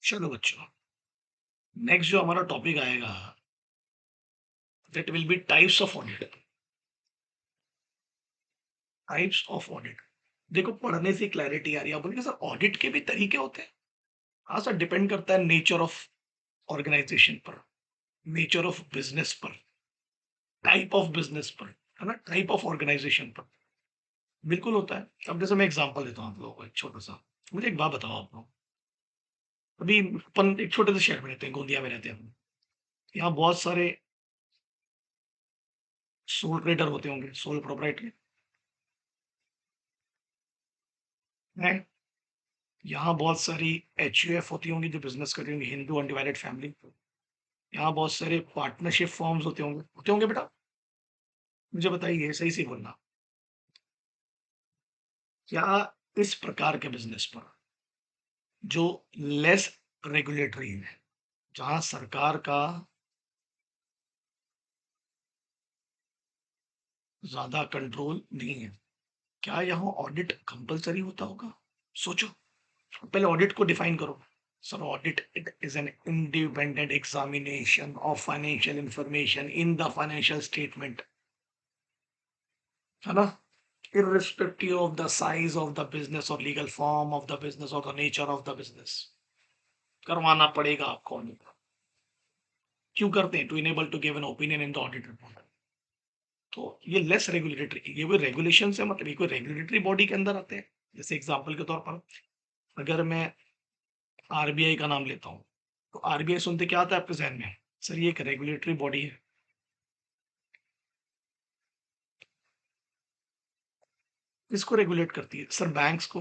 चलो बच्चों, नेक्स्ट जो हमारा टॉपिक आएगा that will be types of audit. Types of audit. देखो, पढ़ने से क्लैरिटी आ रही है। आप बोलेंगे सर ऑडिट के भी तरीके होते हैं। हाँ सर, डिपेंड करता है नेचर ऑफ ऑर्गेनाइजेशन पर, नेचर ऑफ बिजनेस पर, टाइप ऑफ बिजनेस पर, है ना, टाइप ऑफ ऑर्गेनाइजेशन पर। बिल्कुल होता है। अब जैसे मैं एग्जांपल देता हूँ आप लोगों को एक छोटा सा। मुझे एक बात बताओ आप लोग। अभी अपन एक छोटे से शहर में रहते हैं, गोंदिया में रहते हैं हम। यहाँ बहुत सारे सोल ट्रेडर होते होंगे, सोल प्रोप्राइटर हैं। यहाँ बहुत सारी एचयूएफ होती होंगी जो बिजनेस करती होंगी, हिंदू अनडिवाइडेड फैमिली। यहाँ बहुत सारे पार्टनरशिप फॉर्म्स होते होंगे बेटा। मुझे बताइए, सही से बोलना। क्या इस प्रकार के बिजनेस पर जो लेस रेगुलेटरी है, जहाँ सरकार का ज्यादा कंट्रोल नहीं है, क्या यहाँ ऑडिट कंपलसरी होता होगा? सोचो। पहले ऑडिट को डिफाइन करो। Sir, audit it is an independent examination of financial information in the financial statement, है ना, irrespective of the size of the business or legal form of the business or the nature of the business। करवाना पड़ेगा आपको audit. क्यों करते हैं? To enable to give an opinion in the audit report. तो ये लेस रेगुलेटरी, ये कोई रेगुलेशन है, मतलब ये कोई रेगुलेटरी बॉडी के अंदर आते हैं। जैसे एग्जांपल के तौर पर अगर मैं आरबीआई का नाम लेता हूँ, तो आरबीआई सुनते क्या आता है आपके जहन में? सर, ये एक रेगुलेटरी बॉडी है। किसको रेगुलेट करती है? सर, बैंक्स को।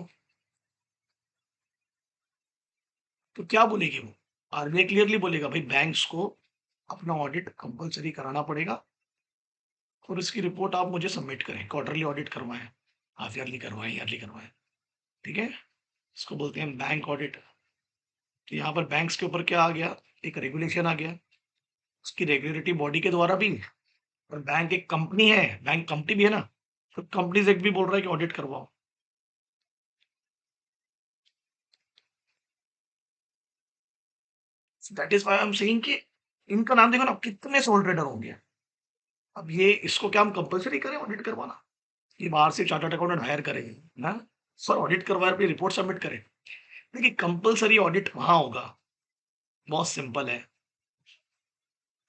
तो क्या बोलेगी वो? आरबीआई क्लियरली बोलेगा भाई बैंक्स को अपना ऑडिट कंपलसरी कराना पड़ेगा और इसकी रिपोर्ट आप मुझे सबमिट करें। क्वार्टरली ऑडिट करवाएं, हाफ ईयरली करवाएं, ईयरली करवाएं। ठीक है, इसको बोलते हैं बैंक ऑडिट। तो यहाँ पर बैंक्स के ऊपर क्या आ गया? एक रेगुलेशन आ गया उसकी रेगुलेटरी बॉडी के द्वारा भी। और बैंक एक कंपनी है, बैंक कंपनी भी है ना, तो कंपनीज एक्ट भी बोल रहा है कि ऑडिट करवाओ। That is why I am saying कि इनका नाम देखो ना, कितने सोल ट्रेडर होंगे। अब ये इसको क्या हम कंपलसरी करें ऑडिट करवाना? ये बाहर से चार्टर्ड अकाउंटेंट हायर करेंगे ना, सर ऑडिट करवाए अपनी रिपोर्ट सबमिट करें। देखिए, कंपलसरी ऑडिट वहां होगा, बहुत सिंपल है,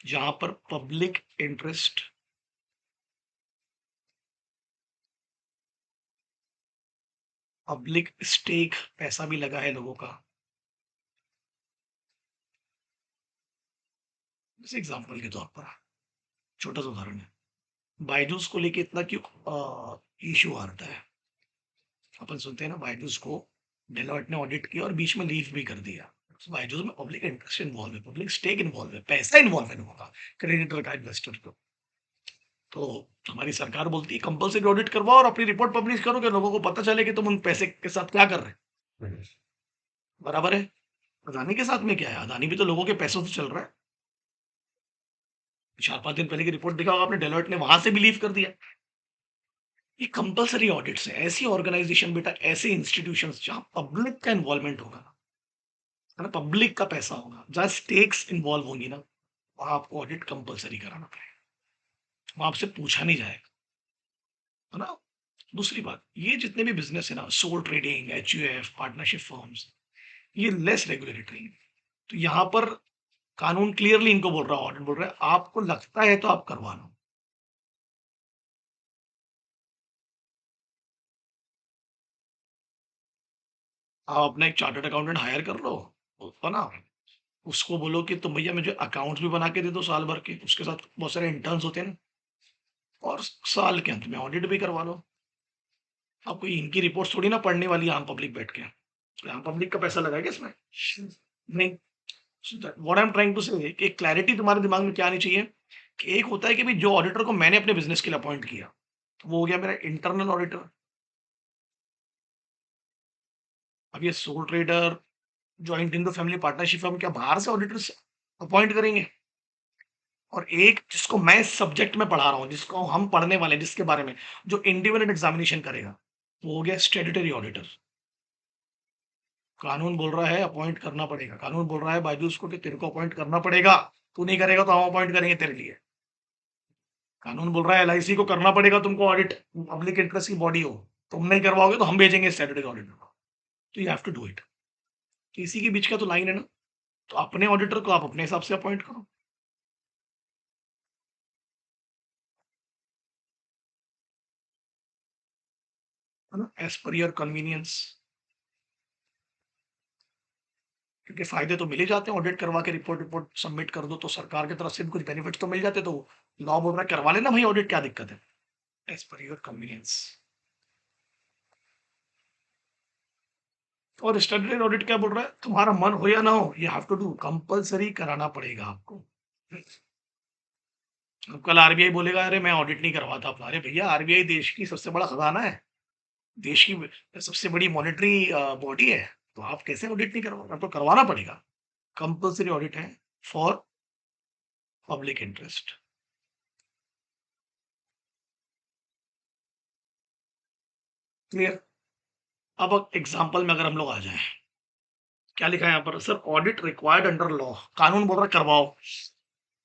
जहां पर पब्लिक इंटरेस्ट, पब्लिक स्टेक, पैसा भी लगा है लोगों का। जैसे एग्जांपल के तौर पर छोटा सा उदाहरण है, बायजूस को लेके इतना क्यों इशू आता है? अपन सुनते हैं ना, बायजूस को डेलॉयट ने ऑडिट किया और बीच में लीव भी कर दिया। बायजूस में पब्लिक इंटरेस्ट इन्वॉल्व है, पब्लिक स्टेक इन्वॉल्व है, पैसा इन्वॉल्व है लोगों का, क्रेडिटर का, इन्वेस्टर का। तो हमारी सरकार बोलती है कंपलसरी ऑडिट करवाओ और अपनी रिपोर्ट पब्लिश करो कि लोगों को पता चले कि तुम उन पैसे के साथ क्या कर रहे हैं। बराबर है। अदानी के साथ में क्या है? अदानी भी तो लोगों के पैसों से चल रहा है। 4-5 दिन पहले की रिपोर्ट देखा होगा आपने, डेलॉयट ने वहां से बिलीव कर दिया। ये कंपलसरी ऑडिट्स है। ऐसी ऑर्गेनाइजेशन बेटा, ऐसे इंस्टीट्यूशंस जहां पब्लिक का इन्वॉल्वमेंट होगा, है ना, पब्लिक का पैसा होगा, जहां स्टेक्स इन्वॉल्व होंगी ना, वहां आपको ऑडिट कंपलसरी कराना पड़ेगा। वहां आपसे पूछा नहीं जाएगा, है ना। दूसरी बात, ये जितने भी बिजनेस है ना, sole trading, HUF, partnership firms, ये लेस रेगुलेटरी है। तो यहाँ पर कानून क्लियरली इनको बोल रहा है, ऑडिट बोल रहा है, आपको लगता है तो आप करवा लो। आप अपना एक चार्टर्ड अकाउंटेंट हायर कर लो, है ना, उसको बोलो कि तुम भैया मुझे अकाउंट्स भी बना के दे दो साल भर के, उसके साथ बहुत सारे इंटर्न्स होते हैं ना, और साल के अंत में ऑडिट भी करवा लो। अब कोई इनकी रिपोर्ट्स थोड़ी ना पढ़ने वाली है आम पब्लिक बैठ के। आम पब्लिक का पैसा लगा है क्या इसमें? नहीं। What I am trying to say, कि क्लैरिटी तुम्हारे दिमाग में क्या आनी चाहिए कि एक होता है कि भाई जो ऑडिटर को मैंने अपने बिजनेस के लिए अपॉइंट किया, तो वो हो गया मेरा इंटरनल ऑडिटर। अब ये soul trader, joint Hindu family partnership, हम क्या बाहर से ऑडिटर्स अपॉइंट करेंगे? और एक जिसको मैं इस सब्जेक्ट में पढ़ा रहा हूँ, जिसको हम पढ़ने वाले हैं, जिसके बारे में जो इंडिविजुअल एग्जामिनेशन करेगा, वो हो गया स्टेट्यूटरी ऑडिटर। कानून बोल रहा है अपॉइंट करना पड़ेगा, कानून बोल रहा है बायजूस को कि तेरे को अपॉइंट करना पड़ेगा, तू नहीं करेगा तो हम अपॉइंट करेंगे तेरे लिए। कानून बोल रहा है एलआईसी को करना पड़ेगा तुमको ऑडिट, पब्लिक इंटरेस्ट की बॉडी हो, तुम नहीं करवाओगे तो हम भेजेंगे स्टैट्यूटरी ऑडिटर को, तो you have to do it. इसी के बीच का तो लाइन है ना, तो अपने ऑडिटर को आप अपने हिसाब से अपॉइंट करो। है ना, एज पर योर कन्वीनियंस, क्योंकि फायदे तो मिल ही जाते हैं, ऑडिट करवा के रिपोर्ट रिपोर्ट सबमिट कर दो तो सरकार की तरफ से भी कुछ बेनिफिट तो मिल जाते, तो लॉ बोल रहा है करवा लेना भाई ऑडिट, क्या दिक्कत है, एज पर योर कन्वीनियंस। और स्टैट्यूटरी ऑडिट क्या बोल रहा है, तुम्हारा मन हो या ना हो, you have to do, compulsory कराना पड़ेगा आपको। अब कल आरबीआई बोलेगा अरे मैं ऑडिट नहीं करवाता अपना, अरे भैया आरबीआई देश की सबसे बड़ा खजाना है, देश की सबसे बड़ी मॉनेटरी बॉडी है, तो आप कैसे ऑडिट नहीं करवा, आपको करवाना पड़ेगा, कंपलसरी ऑडिट है फॉर पब्लिक इंटरेस्ट। क्लियर। अब एग्जाम्पल में अगर हम लोग आ जाए, क्या लिखा है यहाँ पर, sir audit required under law, कानून बोल रहा है करवाओ,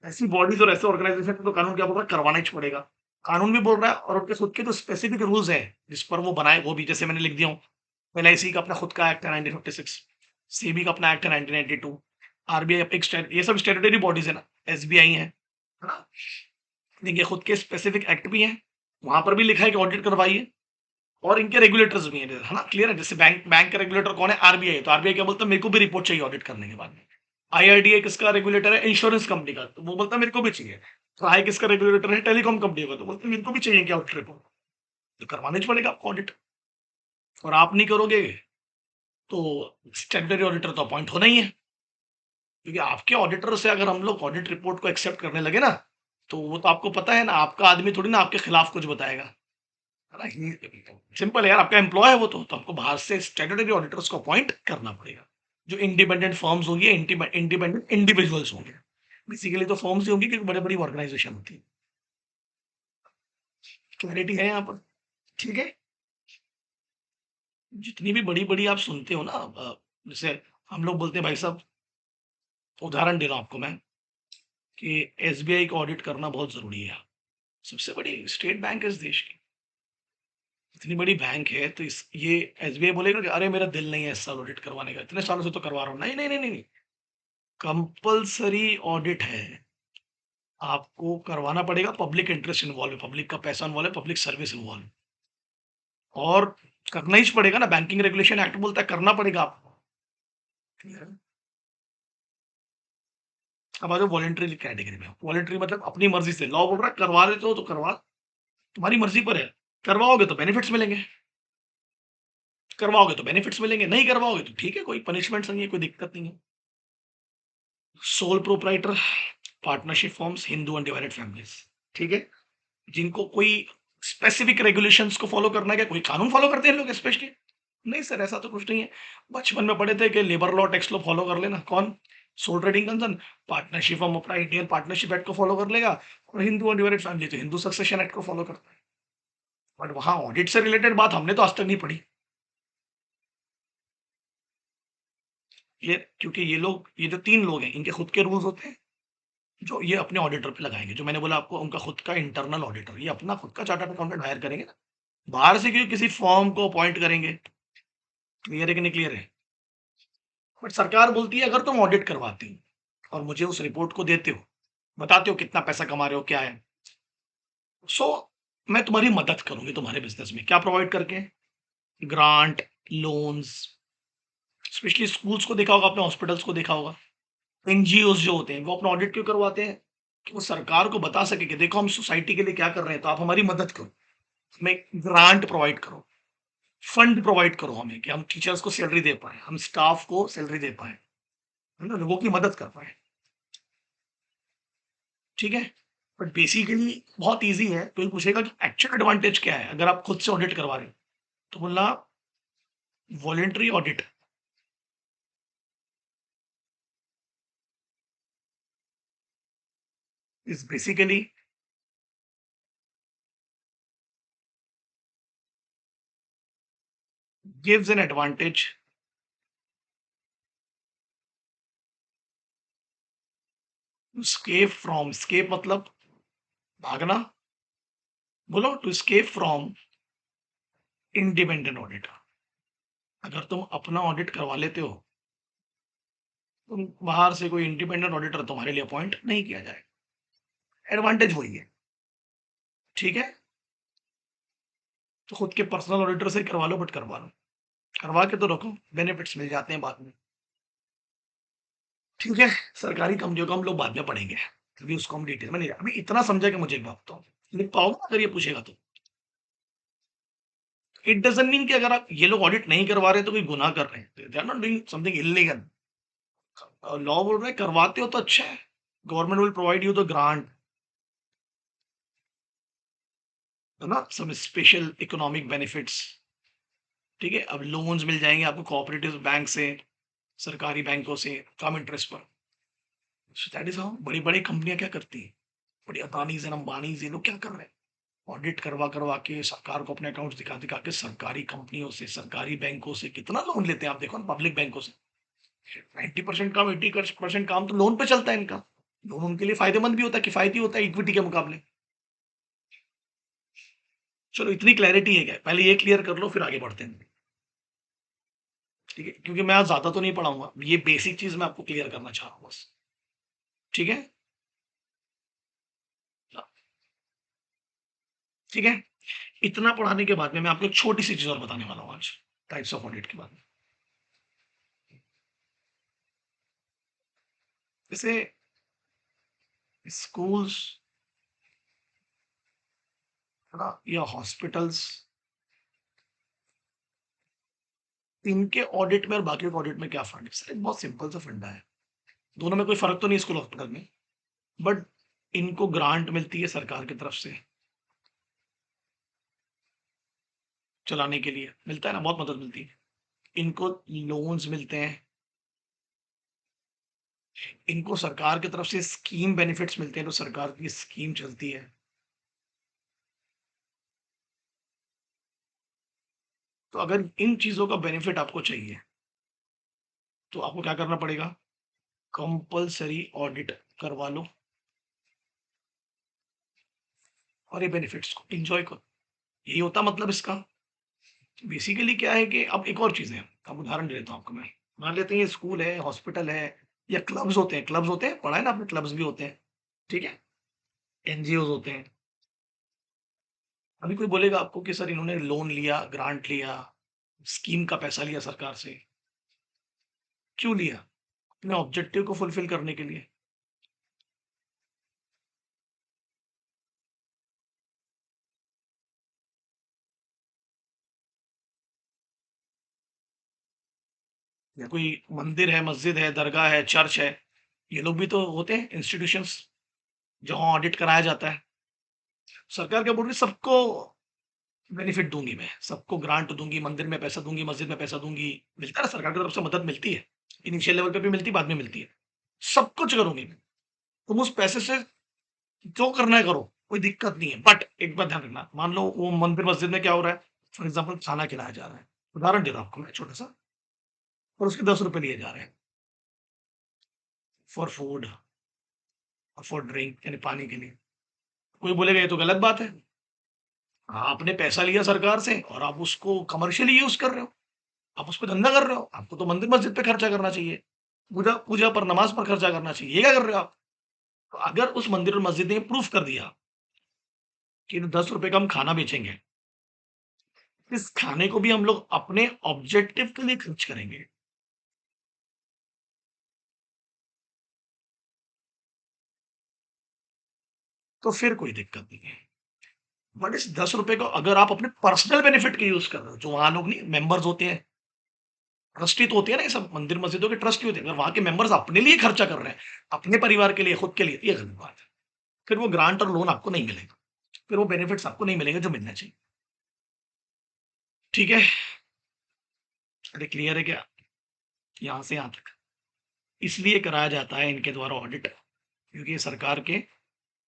ऐसी बॉडीज और ऐसे ऑर्गेनाइजेशन को तो कानून क्या बोल रहा है, करवाना ही पड़ेगा। कानून भी बोल रहा है और उनके खुद के तो स्पेसिफिक रूल्स है जिस पर वो बनाए, वो भी जैसे मैंने लिख दिया हूँ, एलआईसी का अपना खुद का एक्ट है 1956, सेबी का अपना एक्ट है 1992, आरबीआई ये सब स्टेटरी बॉडीज है ना, एसबीआई है ना, इनके खुद के स्पेसिफिक एक्ट भी हैं, वहां पर भी लिखा है कि ऑडिट करवाइए, और इनके रेगुलेटर्स भी हैं, है ना, क्लियर है, जैसे बैंक बैंक का रेगुलेटर कौन है, आरबीआई, तो आरबीआई क्या बोलता है, मेरे को भी रिपोर्ट चाहिए ऑडिट करने के बाद में। आईआरडीए किसका रेगुलेटर है, इंश्योरेंस कंपनी का, तो वो बोलता है मेरे को भी चाहिए। ट्राई किसका रेगुलेटर है, टेलीकॉम कंपनी का, तो बोलते हैं मेरे को भी चाहिए क्या ऑडिट रिपोर्ट, तो करवाना ही पड़ेगा आपको ऑडिट, और आप नहीं करोगे तो स्टैट्यूटरी ऑडिटर तो अपॉइंट होना ही है, क्योंकि आपके ऑडिटर से अगर हम लोग ऑडिट रिपोर्ट को एक्सेप्ट करने लगे ना, तो वो तो आपको पता है ना, आपका आदमी थोड़ी ना आपके खिलाफ कुछ बताएगा, है ना, सिंपल है यार, आपका एम्प्लॉय है वो, तो आपको बाहर से स्टैट्यूटरी ऑडिटर्स को अपॉइंट करना पड़ेगा, जो इंडिपेंडेंट फर्म्स होंगी, इंडिपेंडेंट इंडिविजुअल्स होंगे, बेसिकली तो फर्म्स ही होंगी क्योंकि बड़ी बड़ी ऑर्गेनाइजेशन होती है। क्लैरिटी है यहाँ पर, ठीक है। जितनी भी बड़ी बड़ी आप सुनते हो ना, जैसे हम लोग बोलते हैं भाई साहब, उदाहरण दे रहा हूँ आपको मैं, कि एसबीआई को ऑडिट करना बहुत जरूरी है, सबसे बड़ी स्टेट बैंक है इस देश की, इतनी बड़ी बैंक है, तो इस ये एसबीआई बोलेगा कि अरे मेरा दिल नहीं है इस साल ऑडिट करवाने का, इतने सालों से तो करवा रहा हूँ, नहीं नहीं नहीं नहीं, कंपलसरी ऑडिट है, आपको करवाना पड़ेगा, पब्लिक इंटरेस्ट इन्वॉल्व है, पब्लिक का पैसा इन्वॉल्व है, पब्लिक सर्विस इन्वॉल्व है, और करना ही पड़ेगा ना, बैंकिंग रेगुलेशन एक्ट बोलता है करना पड़ेगा आपको। अब आ जाओ वॉलंटरी कैटेगरी में, वॉलंटरी मतलब अपनी मर्जी से, लॉ बोल रहा है करवा देते हो तो करवा, तुम्हारी मर्जी पर है, करवाओगे तो बेनिफिट्स मिलेंगे, करवाओगे तो बेनिफिट्स मिलेंगे, नहीं करवाओगे तो ठीक है, कोई पनिशमेंट नहीं है, कोई दिक्कत नहीं है। Sole proprietor, partnership forms, Hindu undivided families, ठीक है, जिनको कोई स्पेसिफिक रेगुलेशंस को फॉलो करना है, क्या कोई कानून फॉलो करते हैं लोग स्पेशली, नहीं सर ऐसा तो कुछ नहीं है, बचपन में पढ़े थे कि labour law tax law follow कर लेना, कौन, sole trading concern, partnership firm अपना इंडियन पार्टनरशिप एक्ट को फॉलो कर लेगा, और हिंदू अनडिवाइडेड फैमिली तो हिंदू सक्सेशन एक्ट को फॉलो करता है, बट वहां ऑडिट से रिलेटेड बात हमने तो आज तक नहीं पढ़ी, ये क्योंकि ये जो तीन लोग हैं इनके खुद के रूल्स होते हैं, जो ये अपने ऑडिटर पे लगाएंगे, जो मैंने बोला आपको उनका खुद का इंटरनल ऑडिटर, ये अपना खुद का चार्टर्ड अकाउंटेंट हायर करेंगे ना, बाहर से क्यों किसी फॉर्म को अपॉइंट करेंगे, क्लियर है कि नहीं क्लियर है, बट सरकार बोलती है अगर तुम ऑडिट करवाते हो और मुझे उस रिपोर्ट को देते हो, बताते हो कितना पैसा कमा रहे हो क्या है, सो मैं तुम्हारी मदद करूंगी तुम्हारे बिजनेस में, क्या प्रोवाइड करके, ग्रांट, लोन्स, स्पेशली स्कूल्स को देखा होगा आपने, हॉस्पिटल्स को देखा होगा, एनजीओ जो होते हैं वो अपना ऑडिट क्यों करवाते हैं, कि वो सरकार को बता सके कि देखो हम सोसाइटी के लिए क्या कर रहे हैं, तो आप हमारी मदद करो, हमें ग्रांट प्रोवाइड करो, फंड प्रोवाइड करो हमें, कि हम टीचर्स को सैलरी दे पाए, हम स्टाफ को सैलरी दे पाए, है ना, लोगों की मदद कर पाए, ठीक है। बट बेसिकली बहुत ईजी है, कोई पूछेगा कि एक्चुअल एडवांटेज क्या है अगर आप खुद से ऑडिट करवा रहे हो, तो बोलना voluntary audit is basically gives an advantage escape मतलब भागना। बोलो, to escape from independent auditor. अगर तुम अपना ऑडिट करवा लेते हो, तुम बाहर से कोई इंडिपेंडेंट ऑडिटर तुम्हारे लिए अपॉइंट नहीं किया जाएगा। एडवांटेज वही है, ठीक है? तो खुद के पर्सनल ऑडिटर से करवा लो, बट करवा लो, करवा के तो रखो, बेनिफिट्स मिल जाते हैं बाद में। ठीक है, सरकारी कंपनियों को हम लोग बाद में पढ़ेंगे, अभी उसको हम डिटेल में नहीं, अभी इतना समझा कि मुझे एक बात बताओ, लिख पाओगे अगर ये पूछेगा तो? इट डजंट मीन कि अगर आप ये लोग ऑडिट नहीं करवा रहे तो कोई गुनाह कर रहे हैं, they are not doing something illegal. Law बोल रहा है करवाते हो तो अच्छा है, government will provide you the grant, है ना, सम स्पेशल इकोनॉमिक बेनिफिट्स। ठीक है, अब लोन्स मिल जाएंगे आपको कोऑपरेटिव बैंक से, सरकारी बैंकों से कम इंटरेस्ट पर। दैट इज हाउ बड़ी बड़ी कंपनियां क्या करती हैं, बड़ी अदानीज एंड अंबानीज, ये लोग क्या कर रहे हैं, ऑडिट करवा करवा के सरकार को अपने अकाउंट्स दिखा दिखा के सरकारी कंपनियों से, सरकारी बैंकों से कितना लोन लेते हैं आप देखो ना, पब्लिक बैंकों से। 90% काम, 80% काम तो लोन पे चलता है इनका। लोन उनके लिए फायदेमंद भी होता है, किफायती होता है इक्विटी के मुकाबले। चलो इतनी क्लैरिटी है क्या, पहले ये क्लियर कर लो फिर आगे बढ़ते हैं। ठीक है, क्योंकि मैं आज ज्यादा तो नहीं पढ़ाऊंगा, ये बेसिक चीज मैं आपको क्लियर करना चाह रहा हूँ बस। ठीक है, ठीक है, इतना पढ़ाने के बाद में मैं आपको एक छोटी सी चीज और बताने वाला हूँ आज, टाइप्स ऑफ ऑडिट के बाद में। जैसे स्कूल्स, है ना, या हॉस्पिटल्स, इनके ऑडिट में और बाकी के ऑडिट में क्या फर्क है? सर एक बहुत सिंपल सा फंडा है, दोनों में कोई फर्क तो नहीं स्कूल हॉस्पिटल में, बट इनको ग्रांट मिलती है सरकार की तरफ से, चलाने के लिए मिलता है ना, बहुत मदद मिलती है। इनको लोन्स मिलते हैं, इनको सरकार की तरफ से स्कीम बेनिफिट्स मिलते हैं, तो सरकार की स्कीम चलती है। तो अगर इन चीजों का बेनिफिट आपको चाहिए तो आपको क्या करना पड़ेगा, कंपलसरी ऑडिट करवा लो और ये बेनिफिट्स को एंजॉय करो। यही होता मतलब इसका। बेसिकली क्या है कि अब एक और चीज है, अब उदाहरण दे देता हूँ आपको मैं। मान लेते हैं ये स्कूल है, हॉस्पिटल है, या क्लब्स होते हैं, क्लब्स होते हैं, पढ़ा है ना आपने, क्लब्स भी होते हैं, ठीक है, एनजीओ होते हैं। अभी कोई बोलेगा आपको कि सर इन्होंने लोन लिया, ग्रांट लिया, स्कीम का पैसा लिया सरकार से, क्यों लिया? अपने ऑब्जेक्टिव को फुलफिल करने के लिए। या कोई मंदिर है, मस्जिद है, दरगाह है, चर्च है, ये लोग भी तो होते हैं इंस्टीट्यूशंस जहाँ ऑडिट कराया जाता है। सरकार क्या बोल रही है, सबको बेनिफिट दूंगी, मैं सबको ग्रांट दूंगी, मंदिर में पैसा दूंगी, मस्जिद में पैसा दूंगी, मिलता है ना, सरकार की तरफ से मदद मिलती है, इनिशियल लेवल पे भी मिलती है, बाद में मिलती है, सब कुछ करूंगी मैं। तुम उस पैसे से जो करना है करो, कोई दिक्कत नहीं है, बट एक बात ध्यान रखना, मान लो वो मंदिर मस्जिद में क्या हो रहा है, फॉर एग्जाम्पल खाना खिलाया जा रहा है, उदाहरण दे रहा हूँ आपको मैं छोटा सा, और उसके 10 रुपए लिए जा रहे हैं फॉर फूड और फॉर ड्रिंक, यानी पानी के लिए। कोई बोलेगा ये तो गलत बात है, आपने पैसा लिया सरकार से और आप उसको कमर्शियली यूज कर रहे हो, आप उस पे धंधा कर रहे हो, आपको तो मंदिर मस्जिद पे खर्चा करना चाहिए, पूजा पूजा पर, नमाज पर खर्चा करना चाहिए, ये क्या कर रहे हो आप? तो अगर उस मंदिर और मस्जिद ने प्रूफ कर दिया कि 10 रुपए का हम खाना बेचेंगे, इस खाने को भी हम लोग अपने ऑब्जेक्टिव के लिए खर्च करेंगे, तो फिर कोई दिक्कत नहीं है। बट इस 10 रुपए को अगर आप अपने पर्सनल बेनिफिट के यूज कर रहे हो, जो वहां लोग नहीं, मेंबर्स होते हैं, ट्रस्टी तो होते हैं ना, ये सब मंदिर मस्जिदों के ट्रस्टी होते हैं, अगर वहां के मेंबर्स अपने लिए खर्चा कर रहे हैं, अपने परिवार के लिए, खुद के लिए, ये गलत बात है। फिर वो ग्रांट और लोन आपको नहीं मिलेगा, फिर वो बेनिफिट्स आपको नहीं मिलेंगे जो मिलना चाहिए। ठीक है, अरे क्लियर है क्या, यहाँ से यहाँ तक? इसलिए कराया जाता है इनके द्वारा ऑडिट, क्योंकि ये सरकार के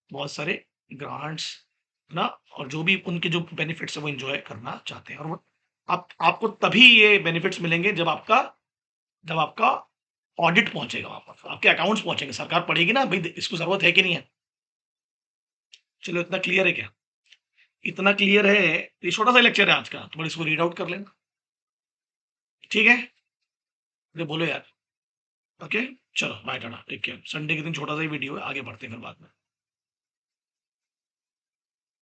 बहुत सारे ग्रांट्स ना, और जो भी उनके जो बेनिफिट्स है वो एंजॉय करना चाहते हैं, और वो आप आपको तभी ये बेनिफिट्स मिलेंगे जब आपका ऑडिट पहुँचेगा वहाँ पर, आपके अकाउंट्स पहुँचेंगे, सरकार पढ़ेगी ना भई द इसको ज़रूरत है कि नहीं है? चलो इतना क्लियर है क्या? इतना क्लियर है, ये छोटा-सा लेक्चर है आज का, तुम इसको रीड आउट कर लेना, ठीक है? अरे बोलो यार, ओके? चलो bye tata, take care. Sunday के दिन छोटा-सा ही वीडियो है, आगे बढ़ते हैं फिर बाद में।